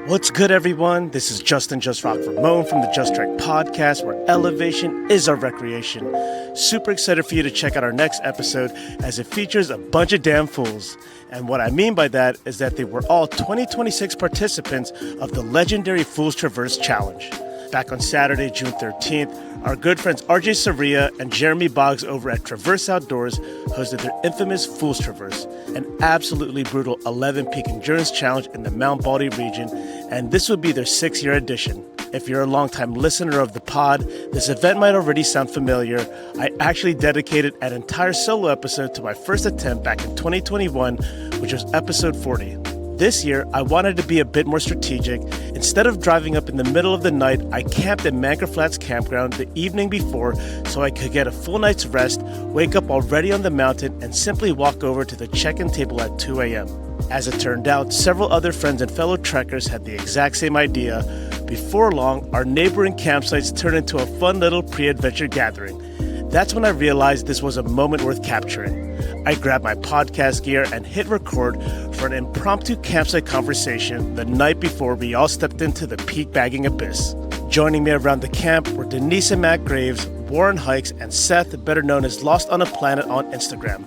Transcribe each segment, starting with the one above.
What's good, everyone? This is Justin Just Rock Ramon from the Just Trek podcast, where elevation is our recreation. Super excited for you to check out our next episode, as it features a bunch of damn fools. And what I mean by that is that they were all 2026 participants of the legendary Fools Traverse Challenge. Back on Saturday, June 13th, our good friends RJ Soria and Jeremy Boggs over at TRVRS Outdoors hosted their infamous Fools Traverse, an absolutely brutal 11-peak endurance challenge in the Mount Baldy region, and this would be their 6th-year edition. If you're a longtime listener of the pod, this event might already sound familiar. I actually dedicated an entire solo episode to my first attempt back in 2021, which was episode 40. This year, I wanted to be a bit more strategic. Instead of driving up in the middle of the night, I camped at Manker Flats Campground the evening before so I could get a full night's rest, wake up already on the mountain, and simply walk over to the check-in table at 2 a.m. As it turned out, several other friends and fellow trekkers had the exact same idea. Before long, our neighboring campsites turned into a fun little pre-adventure gathering. That's when I realized this was a moment worth capturing. I grabbed my podcast gear and hit record for an impromptu campsite conversation the night before we all stepped into the peak bagging abyss. Joining me around the camp were Denise and Matt Graves, Warren Hikes, and Seth, better known as Lost on a Planet on Instagram.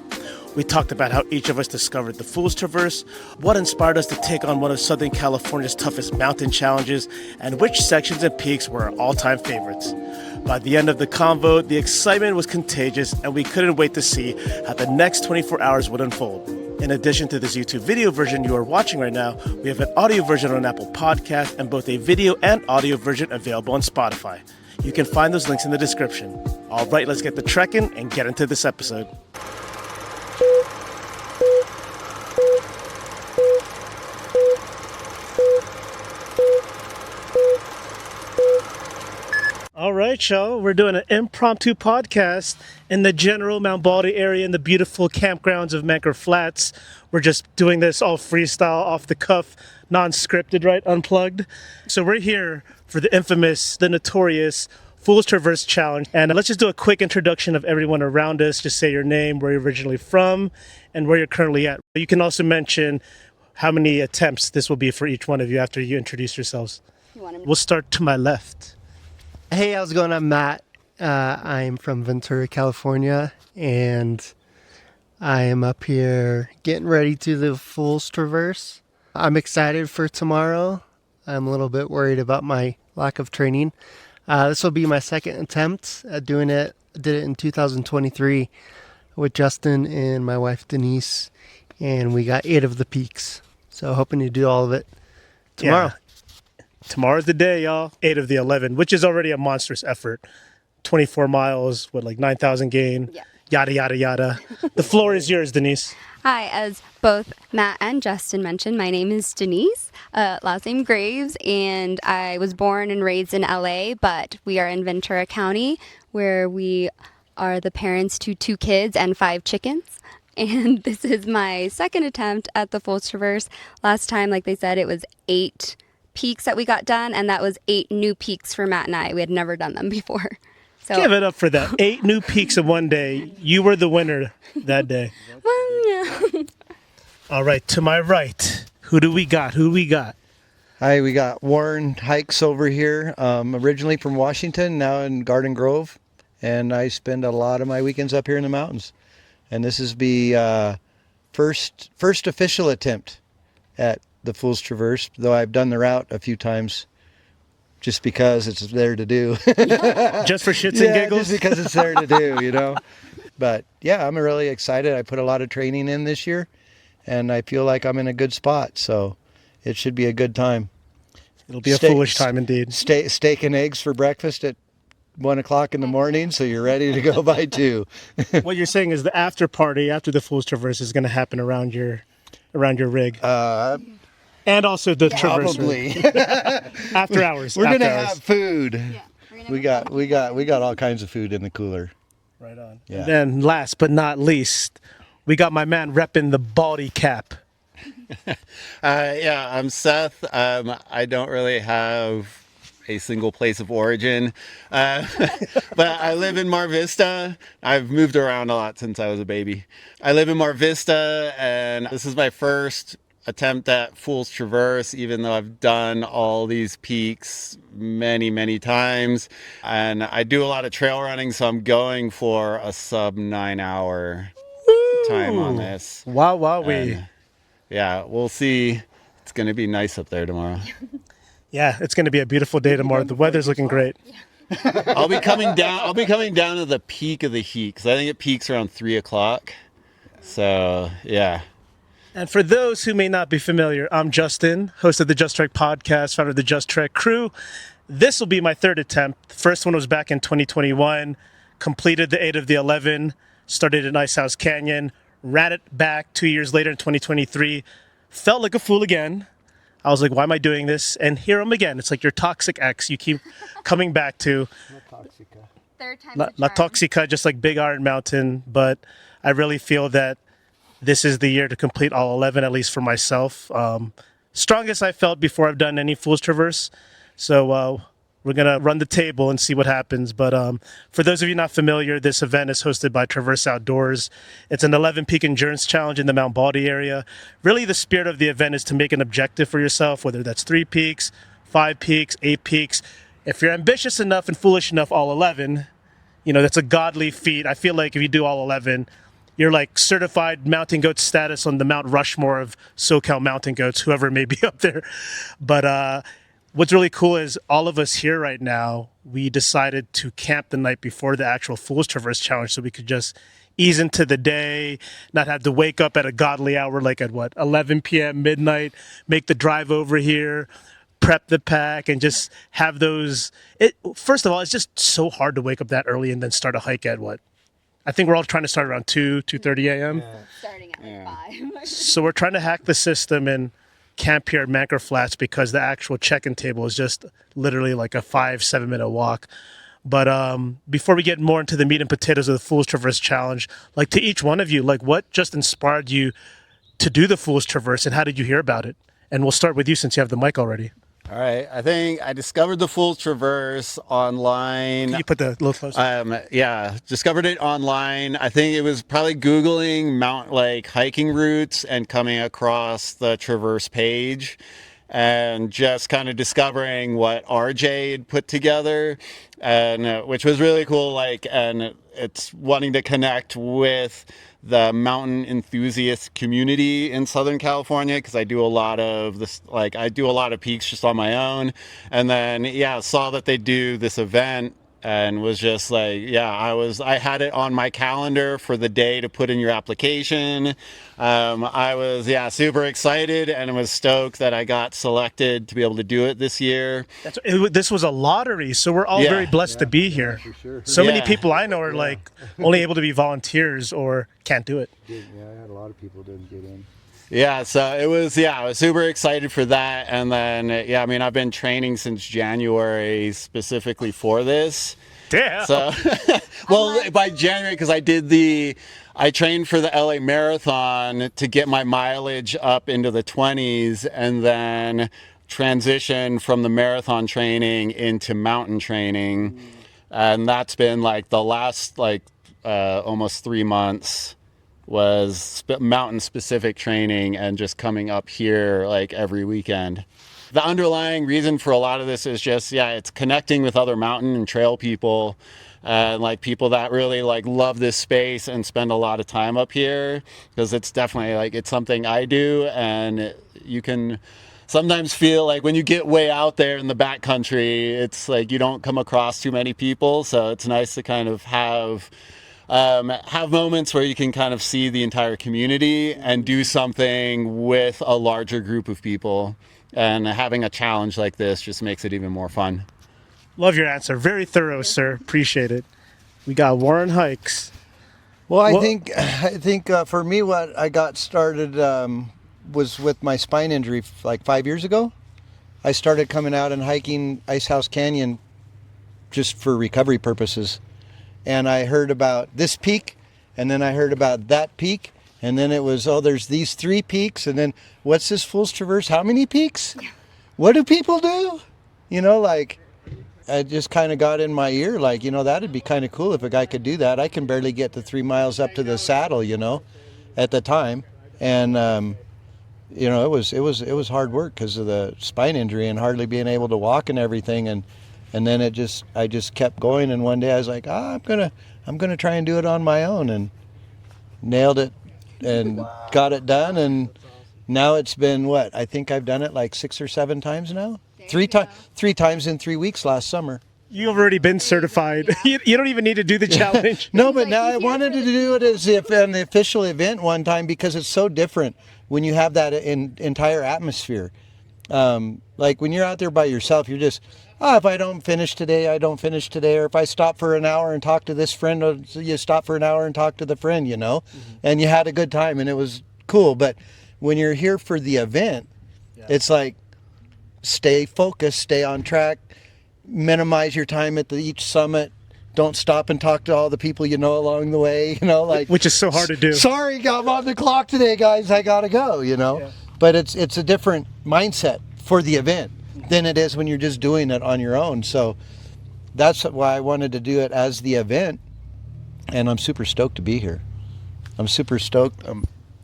We talked about how each of us discovered the Fools Traverse, what inspired us to take on one of Southern California's toughest mountain challenges, and which sections and peaks were our all-time favorites. By the end of the convo, the excitement was contagious, and we couldn't wait to see how the next 24 hours would unfold. In addition to this YouTube video version you are watching right now, we have an audio version on Apple Podcasts and both a video and audio version available on Spotify. You can find those links in the description. All right, let's get to trekking and get into this episode. All right, y'all. We're doing an impromptu podcast in the general Mount Baldy area in the beautiful campgrounds of Manker Flats. We're just doing this all freestyle, off the cuff, non-scripted, right? Unplugged. So we're here for the infamous, the notorious Fools Traverse Challenge. And let's just do a quick introduction of everyone around us. Just say your name, where you're originally from, and where you're currently at. You can also mention how many attempts this will be for each one of you after you introduce yourselves. We'll start to my left. Hey, how's it going? I'm Matt. I'm from Ventura, California, and I am up here getting ready to the Fools Traverse. I'm excited for tomorrow. I'm a little bit worried about my lack of training. This will be my second attempt at doing it. I did it in 2023 with Justin and my wife Denise, and we got 8 of the peaks. So hoping to do all of it tomorrow. Yeah. Tomorrow's the day, y'all. 8 of the 11, which is already a monstrous effort. 24 miles with like 9,000 gain. Yeah. Yada, yada, yada. The floor is yours, Denise. Hi, as both Matt and Justin mentioned, my name is Denise, last name Graves, and I was born and raised in LA, but we are in Ventura County, where we are the parents to 2 kids and 5 chickens. And this is my second attempt at the Fools Traverse. Last time, like they said, it was 8 peaks that we got done, and that was 8 new peaks for Matt and I. We had never done them before. So give it up for that. 8 new peaks in one day. You were the winner that day. Well, yeah. All right, to my right, who do we got? Hi, we got Warren Hikes over here. Originally from Washington, now in Garden Grove, and I spend a lot of my weekends up here in the mountains. And this is the first official attempt at the Fools Traverse, though I've done the route a few times just because it's there to do. Just for shits and giggles? Just because it's there to do, you know. But yeah, I'm really excited. I put a lot of training in this year, and I feel like I'm in a good spot, so it should be a good time. It'll be a foolish time indeed. Steak and eggs for breakfast at 1 o'clock in the morning, so you're ready to go by 2. What you're saying is the after party after the Fools Traverse is going to happen around your rig. And also the Traverse. Probably. After hours. We're going to have food. Yeah, We got all kinds of food in the cooler. Right on. Yeah. And then last but not least, we got my man repping the Baldy cap. Yeah, I'm Seth. I don't really have a single place of origin, but I live in Mar Vista. I've moved around a lot since I was a baby. I live in Mar Vista, and this is my first attempt at Fool's Traverse, even though I've done all these peaks many, many times. And I do a lot of trail running, so I'm going for a sub 9 hour time on this. Wow, wow, And yeah, we'll see. It's going to be nice up there tomorrow. Yeah, it's going to be a beautiful day tomorrow. The weather's looking great. I'll be coming down to the peak of the heat because I think it peaks around 3 o'clock. So yeah. And for those who may not be familiar, I'm Justin, host of the Just Trek podcast, founder of the Just Trek crew. This will be my third attempt. The first one was back in 2021, completed the 8 of the 11, started in Ice House Canyon, ran it back 2 years later in 2023, felt like a fool again. I was like, why am I doing this? And here I'm again. It's like your toxic ex you keep coming back to. Third time's La Toxica, just like Big Iron Mountain. But I really feel that this is the year to complete all 11, at least for myself. Strongest I felt before I've done any Fool's Traverse. So we're going to run the table and see what happens. But for those of you not familiar, this event is hosted by TRVRS Outdoors. It's an 11 peak endurance challenge in the Mount Baldy area. Really, the spirit of the event is to make an objective for yourself, whether that's 3 peaks, 5 peaks, 8 peaks. If you're ambitious enough and foolish enough, all 11, that's a godly feat. I feel like if you do all 11, you're like certified mountain goat status on the Mount Rushmore of SoCal mountain goats, whoever may be up there. But what's really cool is all of us here right now, we decided to camp the night before the actual Fool's Traverse challenge so we could just ease into the day, not have to wake up at a godly hour like at 11 p.m., midnight, make the drive over here, prep the pack, and just have those. First of all, it's just so hard to wake up that early and then start a hike at I think we're all trying to start around 2:30 a.m. Starting at 5. So we're trying to hack the system and camp here at Manker Flats because the actual check-in table is just literally like a 5-7 minute walk. But before we get more into the meat and potatoes of the Fool's Traverse challenge, like to each one of you, like what just inspired you to do the Fool's Traverse and how did you hear about it? And we'll start with you since you have the mic already. All right. I think I discovered the Fool's Traverse online. Can you put the little closer? Yeah, discovered it online. I think it was probably Googling hiking routes and coming across the Traverse page and just kind of discovering what RJ had put together, and which was really cool. And it's wanting to connect with the mountain enthusiast community in Southern California because I do a lot of this, I do a lot of peaks just on my own, and then saw that they do this event and was just I had it on my calendar for the day to put in your application. I was super excited and was stoked that I got selected to be able to do it this year. This was a lottery, so we're all very blessed to be here. For sure. So many people I know are only able to be volunteers or can't do it. Yeah, I had a lot of people didn't get in. Yeah, so it was, I was super excited for that. And then, I've been training since January specifically for this. Damn. So, by January, because I trained for the LA Marathon to get my mileage up into the 20s and then transition from the marathon training into mountain training. And that's been the last, almost 3 months. Was mountain specific training and just coming up here every weekend. The underlying reason for a lot of this is just, it's connecting with other mountain and trail people and people that really love this space and spend a lot of time up here because it's definitely it's something I do, and you can sometimes feel when you get way out there in the backcountry, it's you don't come across too many people, so it's nice to kind of have moments where you can kind of see the entire community and do something with a larger group of people. And having a challenge like this just makes it even more fun. Love your answer. Very thorough, sir. Appreciate it. We got Warren Hikes. Well, I think for me, what I got started was with my spine injury 5 years ago. I started coming out and hiking Ice House Canyon just for recovery purposes. And I heard about this peak, and then I heard about that peak, and then it was, there's these 3 peaks, and then what's this Fool's Traverse? How many peaks? What do people do? I just kind of got in my ear, that'd be kind of cool if a guy could do that. I can barely get the 3 miles up to the saddle, at the time. And it was hard work because of the spine injury and hardly being able to walk and everything. And then I just kept going. And one day I was like, I'm gonna try and do it on my own, and nailed it and got it done. And now it's been what? I think I've done it like 6 or 7 times now. Three times in 3 weeks last summer. You've already been certified. You don't even need to do the challenge. No, but now I wanted to do it as if an official event one time because it's so different when you have that entire atmosphere. Like when you're out there by yourself, you're just, if I don't finish today, I don't finish today. Or if I stop for an hour and talk to this friend, or you stop for an hour and talk to the friend, and you had a good time and it was cool. But when you're here for the event, it's like, stay focused, stay on track, minimize your time at each summit. Don't stop and talk to all the people you know along the way, which is so hard to do. Sorry, I'm on the clock today, guys. I gotta go, Yeah. But it's a different mindset for the event than it is when you're just doing it on your own. So that's why I wanted to do it as the event, and I'm super stoked to be here. I'm super stoked. I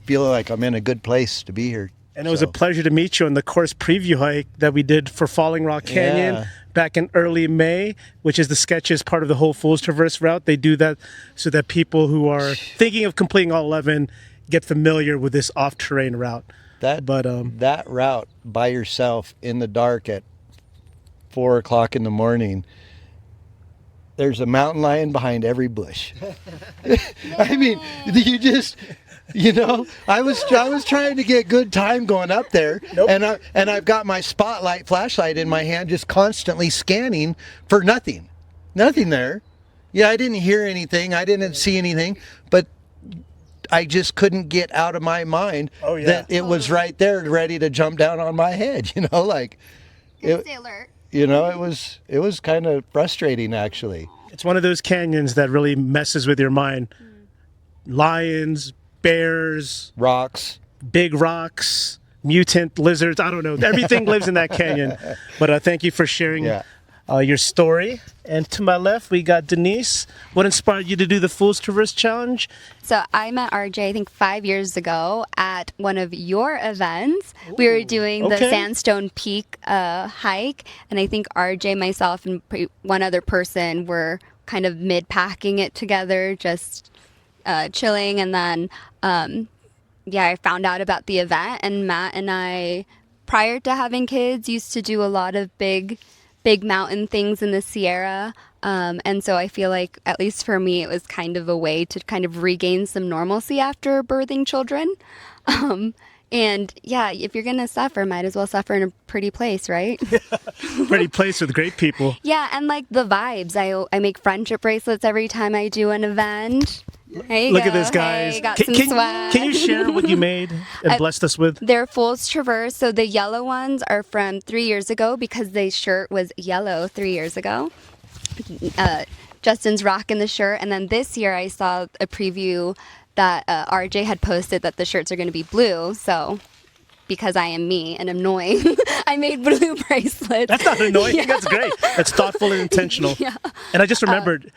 feel like I'm in a good place to be here. And it was a pleasure to meet you on the course preview hike that we did for Falling Rock Canyon back in early May, which is the sketchiest part of the whole Fool's Traverse route. They do that so that people who are thinking of completing all 11 get familiar with this off-terrain route. That route by yourself in the dark at 4 o'clock in the morning, there's a mountain lion behind every bush. I mean, you just... I was trying to get good time going up there, and I've got my spotlight flashlight in my hand, just constantly scanning for nothing there. Yeah, I didn't hear anything, I didn't see anything, but I just couldn't get out of my mind that it was right there, ready to jump down on my head. Stay alert. It was kind of frustrating, actually. It's one of those canyons that really messes with your mind. Lions, bears, rocks, big rocks, mutant lizards. I don't know. Everything lives in that canyon. But thank you for sharing your story. And to my left, we got Denise. What inspired you to do the Fool's Traverse Challenge? So I met RJ, I think 5 years ago at one of your events. We were doing the Sandstone Peak hike. And I think RJ, myself, and one other person were kind of mid-packing it together, just chilling. And then I found out about the event, and Matt and I, prior to having kids, used to do a lot of big mountain things in the Sierra. And so I feel like, at least for me, it was kind of a way to kind of regain some normalcy after birthing children. And if you're going to suffer, might as well suffer in a pretty place, right? Pretty place with great people. Yeah, and like the vibes. I make friendship bracelets every time I do an event. Look at this, guys. Hey, got some swag. Can you share what you made and blessed us with? They're Fool's Traverse. So the yellow ones are from 3 years ago because the shirt was yellow 3 years ago. Justin's rocking the shirt. And then this year I saw a preview that RJ had posted that the shirts are going to be blue. So because I am me and annoying, I made blue bracelets. That's not annoying. That's great. That's thoughtful and intentional. And I just remembered...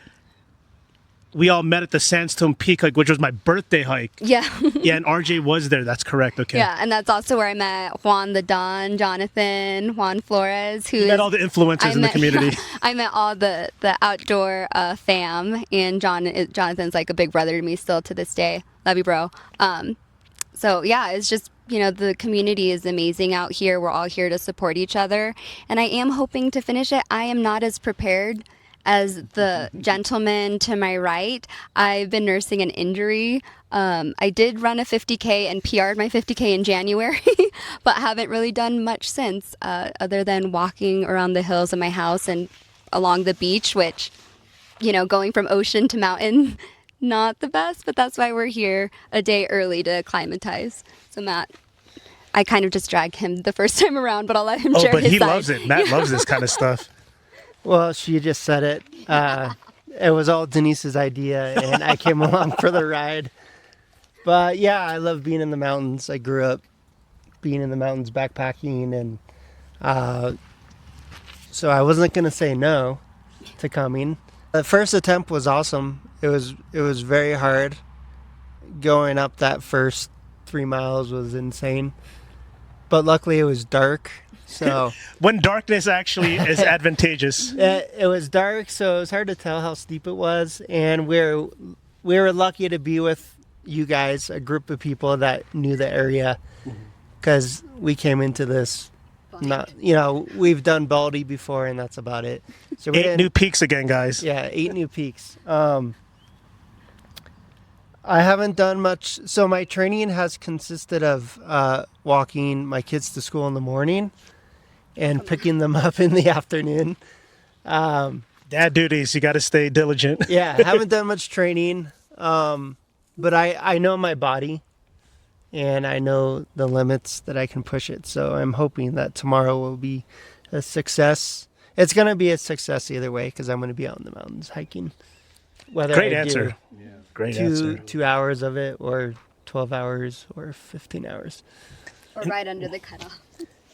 we all met at the Sandstone Peak hike, which was my birthday hike. Yeah, and RJ was there. That's correct. Okay. Yeah, and that's also where I met Juan the Don, Jonathan, Juan Flores, you met all the influencers in the community. I met all the outdoor fam, and Jonathan's like a big brother to me still to this day. Love you, bro. So yeah, it's just, the community is amazing out here. We're all here to support each other, and I am hoping to finish it. I am not as prepared as the gentleman to my right. I've been nursing an injury. I did run a 50K and PR'd my 50K in January, but haven't really done much since, other than walking around the hills of my house and along the beach, which, going from ocean to mountain, not the best, but that's why we're here a day early to acclimatize. So Matt, I kind of just dragged him the first time around, but I'll let him share his side. Oh, but he loves it. Matt loves this kind of stuff. Well, she just said it. It was all Denise's idea, and I came along for the ride. But yeah, I love being in the mountains. I grew up being in the mountains backpacking, and so I wasn't going to say no to coming. The first attempt was awesome. It was very hard. Going up that first 3 miles was insane. but luckily it was dark. So When darkness actually is advantageous. it was dark, so it was hard to tell how steep it was. And we were lucky to be with you guys, a group of people that knew the area, because we came into this not, we've done Baldy before, and that's about it. So 8 new peaks again, guys. Yeah, 8 new peaks. I haven't done much. So my training has consisted of walking my kids to school in the morning and picking them up in the afternoon. Dad duties, you got to stay diligent. Yeah, I haven't done much training, but I know my body, and I know the limits that I can push it. So I'm hoping that tomorrow will be a success. It's going to be a success either way, because I'm going to be out in the mountains hiking. Whether Great I answer. do Great answer. 2 hours of it, or 12 hours, or 15 hours. Or right under the cutoff.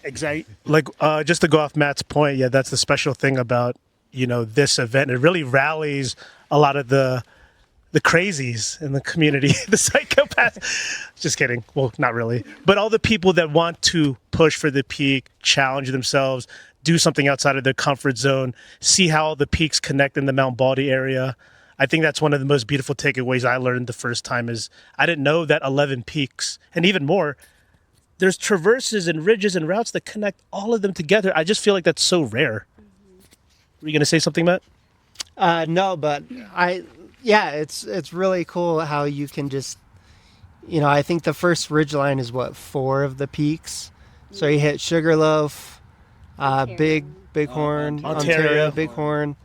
Exactly. Like, just to go off Matt's point, yeah, that's the special thing about, this event. It really rallies a lot of the crazies in the community, the psychopaths. Just kidding. Well, not really. But all the people that want to push for the peak, challenge themselves, do something outside of their comfort zone, see how the peaks connect in the Mount Baldy area. I think that's one of the most beautiful takeaways I learned the first time is I didn't know that 11 peaks, and even more, there's traverses and ridges and routes that connect all of them together. I just feel like that's so rare. Were you going to say something, Matt? No, but it's really cool how you can just, I think the first ridgeline is 4 of the peaks. So you hit Sugarloaf, Bighorn, Ontario, Bighorn,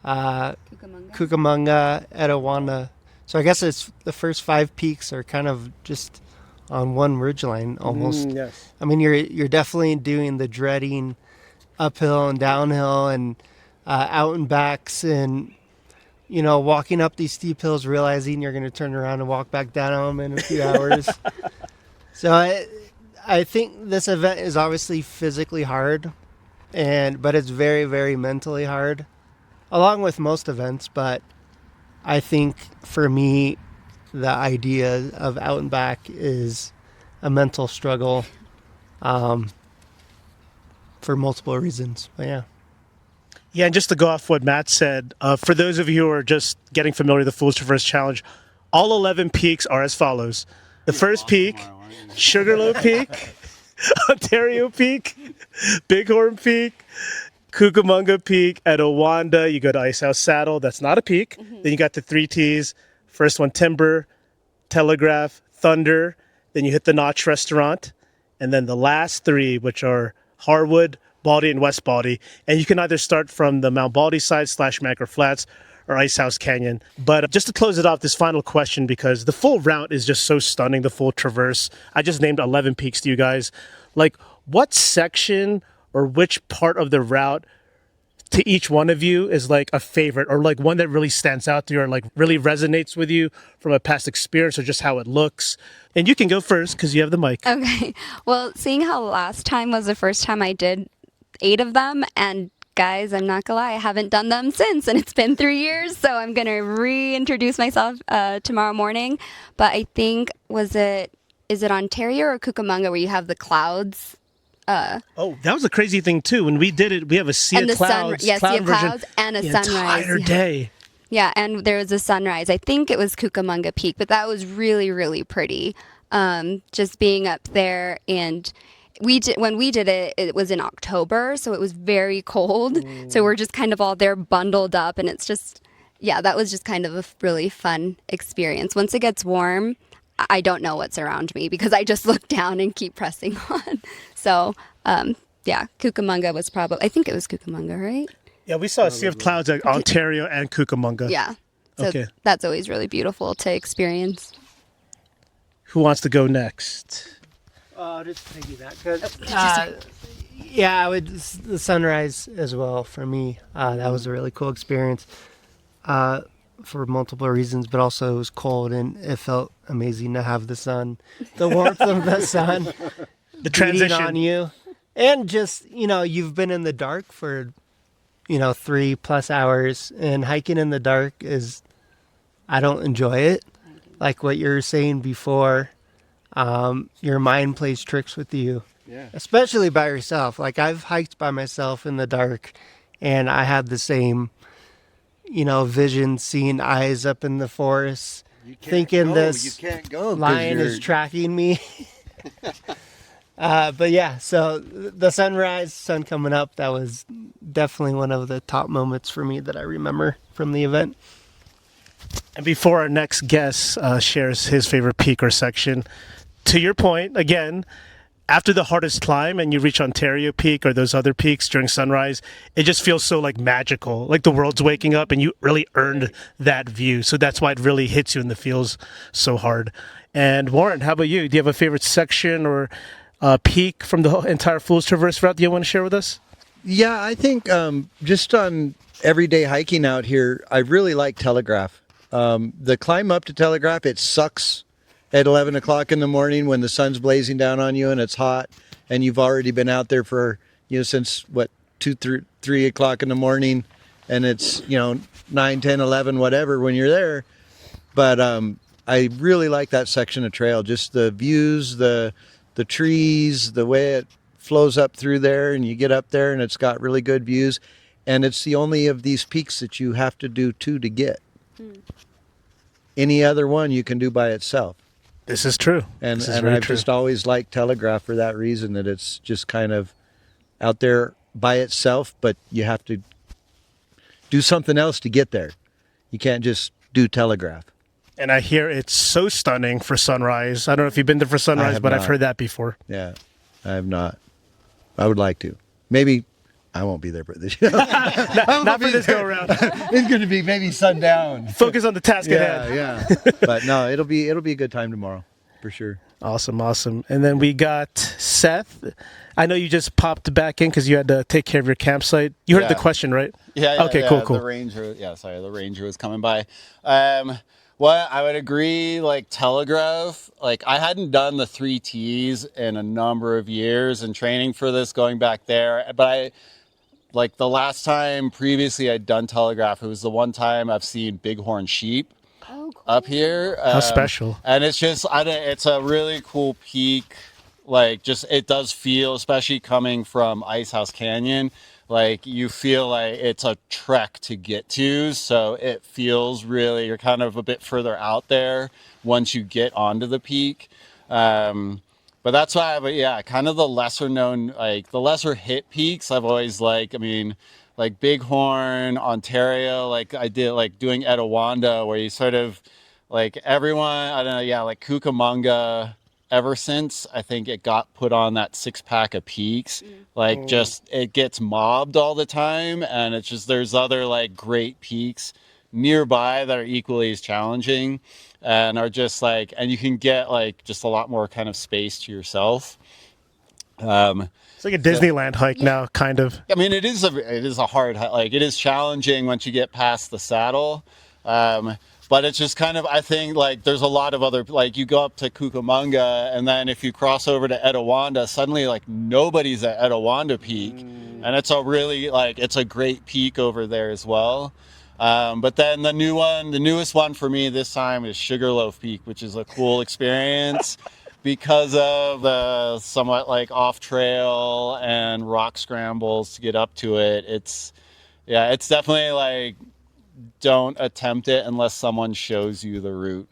Cucamonga, Etiwanda. So I guess it's the first 5 peaks are kind of just on one ridgeline almost. Yes. I mean, you're definitely doing the dreading uphill and downhill and out and backs, and walking up these steep hills, realizing you're going to turn around and walk back down them in a few hours. So I think this event is obviously physically hard, but it's very, very mentally hard, along with most events. But I think for me, the idea of out and back is a mental struggle for multiple reasons. But yeah. Yeah, and just to go off what Matt said, for those of you who are just getting familiar with the Fool's Traverse Challenge, all 11 peaks are as follows. The first peak, Sugarloaf Peak, Ontario Peak, Bighorn Peak, Cucamonga Peak, Etiwanda. You go to Ice House Saddle. That's not a peak. Then you got the 3 T's. First one, Timber, Telegraph, Thunder. Then you hit the Notch Restaurant. And then the last 3, which are Harwood, Baldy, and West Baldy. And you can either start from the Mount Baldy side / Manker Flats or Ice House Canyon. But just to close it off, this final question, because the full route is just so stunning, the full traverse. I just named 11 peaks to you guys. Like, what section or which part of the route to each one of you is like a favorite, or like one that really stands out to you, or like really resonates with you from a past experience, or just how it looks? And you can go first because you have the mic. Okay. Well, seeing how last time was the first time I did 8 of them, and guys, I'm not gonna lie, I haven't done them since, and it's been 3 years, so I'm gonna reintroduce myself tomorrow morning. But I think, is it Ontario or Cucamonga where you have the clouds? Oh, that was a crazy thing too. When we did it, we have a sea of clouds, sea of clouds and a the sunrise. Entire day. Yeah, and there was a sunrise. I think it was Cucamonga Peak, but that was really, really pretty. Just being up there, and when we did it, it was in October, so it was very cold. So we're just kind of all there bundled up, and it's just, yeah, that was just kind of a really fun experience. Once it gets warm, I don't know what's around me because I just look down and keep pressing on. So, yeah, Cucamonga was I think it was Cucamonga, right? Yeah, we saw a sea of clouds at Ontario and Cucamonga. Yeah. So Okay. That's always really beautiful to experience. Who wants to go next? I'll just piggyback. Yeah, the sunrise as well for me. That was a really cool experience for multiple reasons, but also it was cold and it felt amazing to have the sun, the warmth of the sun, The transition on you, and just you've been in the dark for 3+ hours, and hiking in the dark I don't enjoy it. Like what you were saying before. Your mind plays tricks with you, Yeah. especially by yourself. Like I've hiked by myself in the dark, and I had the same, vision, seeing eyes up in the forest, thinking this you can't go 'cause lion you're- is tracking me. But yeah, so the sunrise, sun coming up, that was definitely one of the top moments for me that I remember from the event. And before our next guest shares his favorite peak or section, to your point, again, after the hardest climb and you reach Ontario Peak or those other peaks during sunrise, it just feels so like magical, like the world's waking up and you really earned that view. So that's why it really hits you and it feels so hard. And Warren, how about you? Do you have a favorite section or peak from the entire Fool's Traverse route that you want to share with us? Yeah, I think just on everyday hiking out here, I really like Telegraph. The climb up to Telegraph, it sucks at 11 o'clock in the morning when the sun's blazing down on you and it's hot and you've already been out there for, since 3 o'clock in the morning, and it's, 9, 10, 11, whatever when you're there. But I really like that section of trail, just the views, the trees, the way it flows up through there, and you get up there and it's got really good views. And it's the only of these peaks that you have to do two to get. Any other one you can do by itself. This is true. And this is I've just always liked Telegraph for that reason, that it's just kind of out there by itself, but you have to do something else to get there. You can't just do Telegraph. And I hear it's so stunning for sunrise. I don't know if you've been there for sunrise, but I've heard that before. Yeah, I have not. I would like to. Maybe I won't be there for this. Not for this go around. It's going to be maybe sundown. Focus on the task at hand. Yeah. But no, it'll be a good time tomorrow, for sure. Awesome. And then we got Seth. I know you just popped back in because you had to take care of your campsite. You heard the question, right? Yeah. Okay, cool. The ranger was coming by. Well, I would agree, like Telegraph, like I hadn't done the 3 Ts in a number of years and training for this going back there. But like the last time previously I'd done Telegraph, it was the one time I've seen bighorn sheep up here. How special. And it's just, it's a really cool peak. Like just, it does feel, especially coming from Icehouse Canyon, like you feel like it's a trek to get to. So it feels really, you're kind of a bit further out there once you get onto the peak. But that's why kind of the lesser known, like the lesser hit peaks I've always liked. I mean, like Bighorn, Ontario, like I did like doing Etowanda, where you sort of like everyone, I don't know, like Cucamonga, ever since I think it got put on that 6-pack of peaks, like just it gets mobbed all the time, and it's just there's other like great peaks nearby that are equally as challenging and are just like, and you can get like just a lot more kind of space to yourself. It's like a Disneyland hike now, kind of. I mean, it is a hard, like it is challenging once you get past the saddle. But it's just kind of, I think, like, there's a lot of other, like, you go up to Cucamonga, and then if you cross over to Etowanda, suddenly, like, nobody's at Etowanda Peak. And it's a really, like, it's a great peak over there as well. But then the newest one for me this time is Sugarloaf Peak, which is a cool experience because of the somewhat, like, off-trail and rock scrambles to get up to it. It's definitely, like, don't attempt it unless someone shows you the route.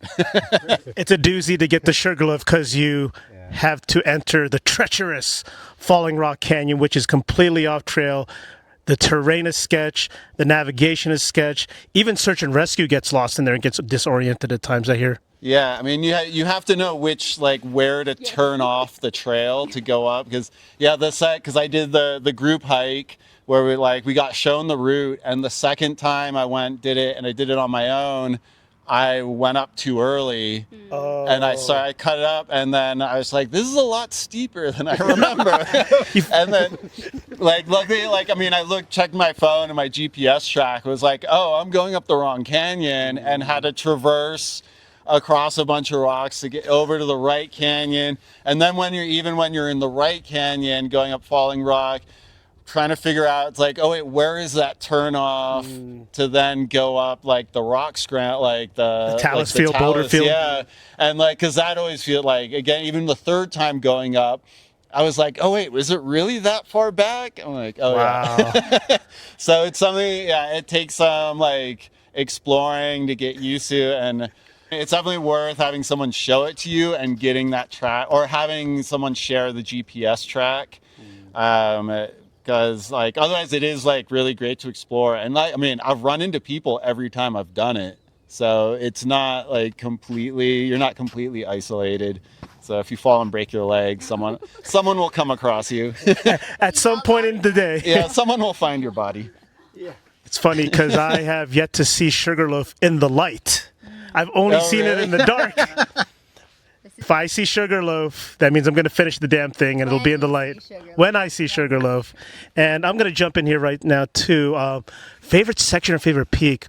It's a doozy to get the Sugarloaf because you have to enter the treacherous Falling Rock Canyon, which is completely off trail. The terrain is sketch. The navigation is sketch. Even search and rescue gets lost in there and gets disoriented at times, I hear. Yeah, I mean, you have to know which, like, where to turn off the trail to go up. Because, because I did the group hike where we got shown the route. And the second time I did it on my own, I went up too early. And I cut it up. And then I was like, this is a lot steeper than I remember. And then, like, luckily, like, I mean, checked my phone and my GPS track was like, oh, I'm going up the wrong canyon, and had to traverse across a bunch of rocks to get over to the right canyon. And then when you're in the right canyon going up Falling Rock, trying to figure out, it's like, oh wait, where is that turn off to then go up like the rock scramble, like the Talus like Field, Boulder Field. Yeah. And like, cause that always feel like, again, even the third time going up, I was like, oh wait, was it really that far back? I'm like, oh Wow. yeah. So it's something, yeah, it takes some like exploring to get used to, and it's definitely worth having someone show it to you and getting that track, or having someone share the GPS track. Because like otherwise it is like really great to explore, and like I mean I've run into people every time I've done it, so it's not like you're not completely isolated. So if you fall and break your leg, someone will come across you. At some point in the day. Yeah, someone will find your body. It's funny because I have yet to see Sugarloaf in the light. I've only seen it in the dark. If I see Sugarloaf, that means I'm going to finish the damn thing and it'll be in the light when I see Sugarloaf. And I'm going to jump in here right now too. Favorite section or favorite peak?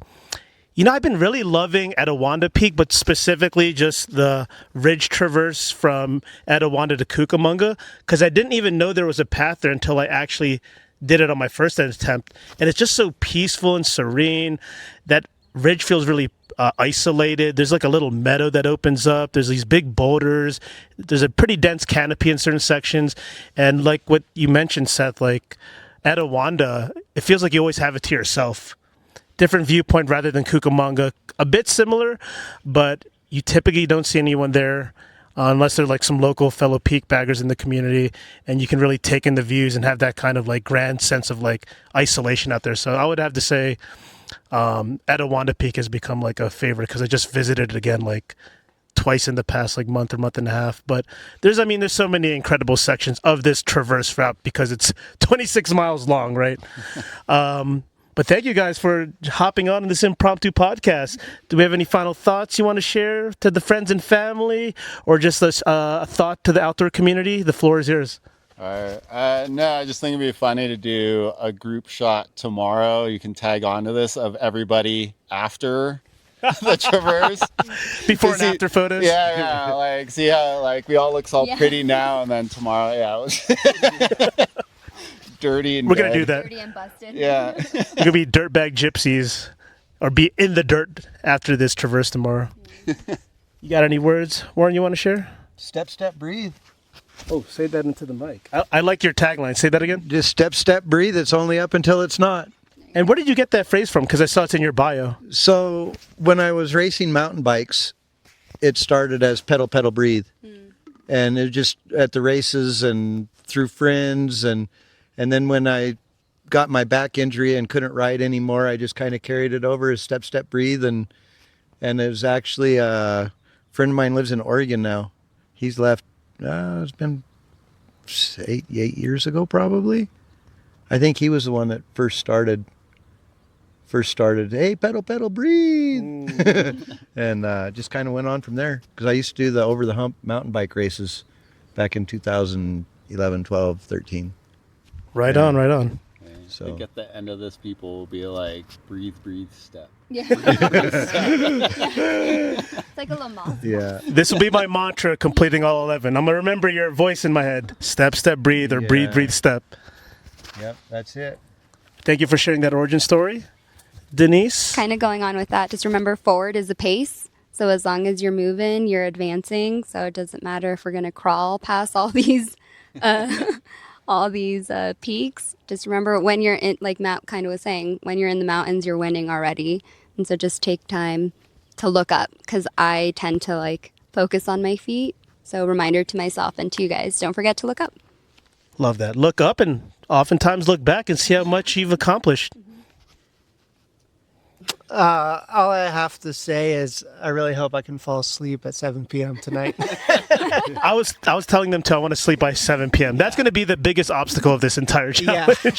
You know, I've been really loving Etowanda Peak, but specifically just the ridge traverse from Etowanda to Cucamonga, because I didn't even know there was a path there until I actually did it on my first attempt. And it's just so peaceful and serene. That ridge feels really isolated. There's like a little meadow that opens up. There's these big boulders. There's a pretty dense canopy in certain sections. And like what you mentioned, Seth, like Etowanda, it feels like you always have it to yourself. Different viewpoint rather than Cucamonga. A bit similar, but you typically don't see anyone there unless they're like some local fellow peak baggers in the community, and you can really take in the views and have that kind of like grand sense of like isolation out there. So I would have to say Etowanda Peak has become like a favorite because I just visited it again like twice in the past like month and a half. But there's so many incredible sections of this traverse route because it's 26 miles long, right? But thank you guys for hopping on in this impromptu podcast. Do we have any final thoughts you want to share to the friends and family, or just a thought to the outdoor community? The floor is yours. All right. No, I just think it'd be funny to do a group shot tomorrow. You can tag onto this of everybody after the traverse. Before and after photos? Yeah. Like, see how like we all look all pretty now, and then tomorrow, yeah. Dirty and we're going to do that. Dirty and busted. Yeah. We're going to be dirtbag gypsies, or be in the dirt after this traverse tomorrow. You got any words, Warren, you want to share? Step, step, breathe. Oh, say that into the mic. I like your tagline. Say that again. Just step, step, breathe. It's only up until it's not. And where did you get that phrase from? Because I saw it's in your bio. So when I was racing mountain bikes, it started as pedal, pedal, breathe. And it just at the races and through friends. And then when I got my back injury and couldn't ride anymore, I just kind of carried it over as step, step, breathe. And it was actually a friend of mine lives in Oregon now. He's left, it's been eight years ago probably. I think he was the one that first started, hey, pedal, pedal, breathe. And just kind of went on from there. Because I used to do the over the hump mountain bike races back in 2011, 12, 13. Right on. So at the end of this, people will be like, breathe, breathe, step. Yeah. It's like a little moth. Yeah. This will be my mantra completing all 11. I'm going to remember your voice in my head. Step, step, breathe, or breathe, breathe, step. Yep, that's it. Thank you for sharing that origin story. Denise? Kind of going on with that, just remember forward is the pace. So as long as you're moving, you're advancing. So it doesn't matter if we're going to crawl past all these peaks. Just remember when you're in, like Matt kind of was saying, when you're in the mountains, you're winning already. And so just take time to look up, because I tend to like focus on my feet. So reminder to myself and to you guys, don't forget to look up. Love that. Look up and oftentimes look back and see how much you've accomplished. All I have to say is I really hope I can fall asleep at 7 p.m. tonight. I was telling them I want to sleep by 7 p.m. That's going to be the biggest obstacle of this entire challenge. Yeah.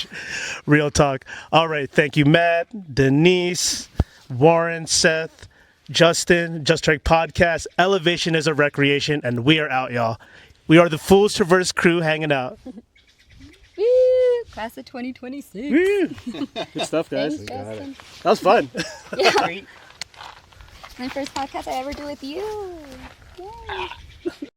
Real talk. All right. Thank you, Matt, Denise, Warren, Seth, Justin, Just Trek Podcast. Elevation is a recreation, and we are out, y'all. We are the Fools Traverse crew hanging out. Woo! Class of 2026. Woo! Good stuff, guys. Thanks, Justin. That was fun. Yeah. My first podcast I ever do with you. Yay.